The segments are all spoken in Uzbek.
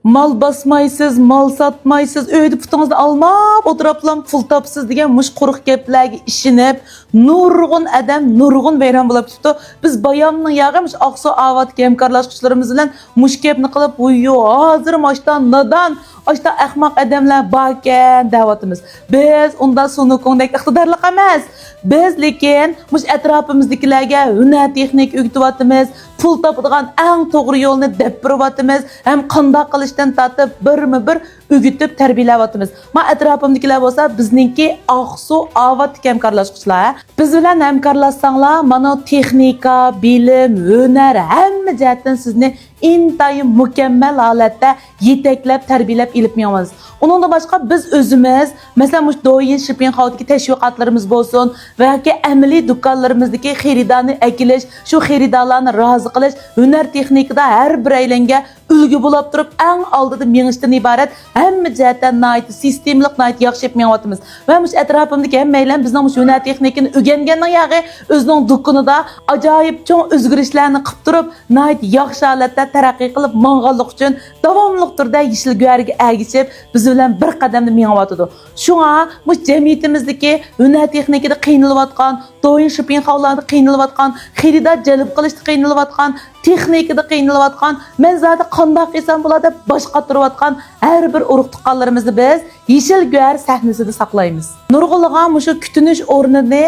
mal basmaysız, mal satmaysız, öyde putunuzda almap, oturaplam pul tapsız degan muş quruq gaplarga ishinib, nurg'un adam, nurg'un bayram bo'lib tutdi. Biz bayramning yag'imish Aqsu Avatga hamkorlashuvchilarimiz bilan mush gapni qilib, "Uyyo, hozir moshdan nadan, oshda ahmoq odamlar bor ekan" da'vatimiz. Biz unda sunukongdek iqtidorli emas. Biz lekin mush atrofimizdagilarga hunar texnik o'rgatyapmiz, pul topadigan eng to'g'ri yo'lni deb beryapmiz, ham qanday qilishdan tortib birma-bir o'rgatib tarbiyalayapmiz. Men atrofimdagilar bo'lsa, bizningki Aqsu Avat hamkorlashuvchilar. Biz bilan hamkorlashsanglar, mana texnika, bilim, hunar hamma jihatdan sizni intayin mukammal holatda yetaklab tarbiyalab ilib miyamiz. Uningdan boshqa biz o'zimiz, masalan, mush do'yin shipping xavdagi tashviqotlarimiz bo'lsin va yoki amaliy do'konlarimizdagi xaridorni akilish, shu xaridorlarni rozi qilish, hunar texnikada har bir aylanga ulgu bo'lib turib, eng oldida mengishdan iborat hamma jihatdan nayt sistemlik nayt yaxshi yapmayapmiz. Va mush atrofimdagi hammalar bizning mush hunar texnikani o'rgangandan yog'i o'zining do'konida ajoyib cho'ng o'zgarishlarni qilib turib, nayt yaxshi holatda taraqqiy qilib mang'anlik uchun davomli turda yeshil guarga ergishib biz bilan bir qadamda mengayotdi. Shunga mush jamiyatimizdagi hunar texnikada qiynalayotgan, do'yin shipping xavlarida qiynalayotgan, xaridor jalb qilishda qiynalayotgan, texnikada qiynalayotgan, men zodi qanday qilsam bo'ladi deb boshqa turayotgan har bir urug' tuqqanlarimizni biz yeshil guar sahnasida saqlaymiz. Nurg'ulg'an mushu kutinish o'rnini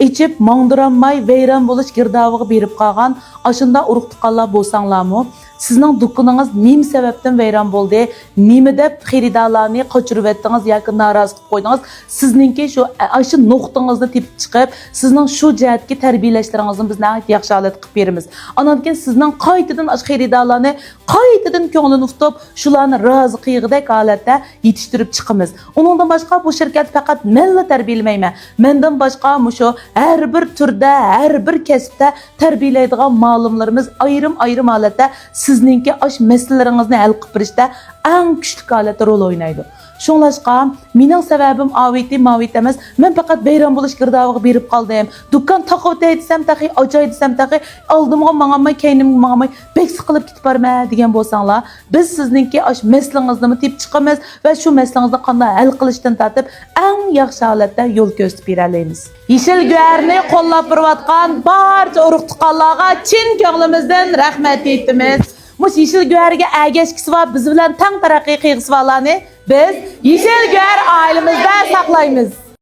içip mangdıranmay veyran buluş girdavığı berip qalğan aşında urug' tuqqanlar bolsanglarmı, sizning do'koningiz nima sababdan vayron bo'ldi, nima deb xaridorlarni qochirib etdingiz yoki norozi qilib qo'ydingiz, sizningki shu nuqtangizni tepib chiqib, sizning shu jihatga tarbiyalashlaringizni biz yaxshi holat qilib beramiz. Ondan keyin sizning qaytadan xaridorlarni qaytadan ko'nglini tutib, shularni rozi qilg'idek holatda yetishtirib chiqamiz. Uningdan boshqa bu shirkat faqat menni tarbiyalamayman. Mendan boshqa mushu har bir turda, har bir kasbda tarbiyalaydigan ma'lumlarimiz ayrim holatda sizningki aş meseleleringizni hal qilib berishda eng kuchli holatda rol o'ynaydi. Shunlashqa mening sababim mavit emas, men faqat bayram bo'lish girdavığı berib qoldim. Do'kon taqib desam taqi, ochay desam taqi, oldimga mang'amay, keynimga mang'amay, bek siqilib ketib borma degan bo'lsanglar, biz sizningki aş meslingizni tep chiqamiz va shu meslingizni qanday hal qilishdan tortib eng yaxshi holatda yo'l ko'rsatib beramiz. Yeshil guarni qo'llab berayotgan barcha urug' tuqqanlarga chin ko'nglimizdan rahmat aytamiz. Mush yeshil guarga agashkisi va biz bilan tang taraqqiy qilg'isilarni biz yeshil guar oilamizda saqlaymiz.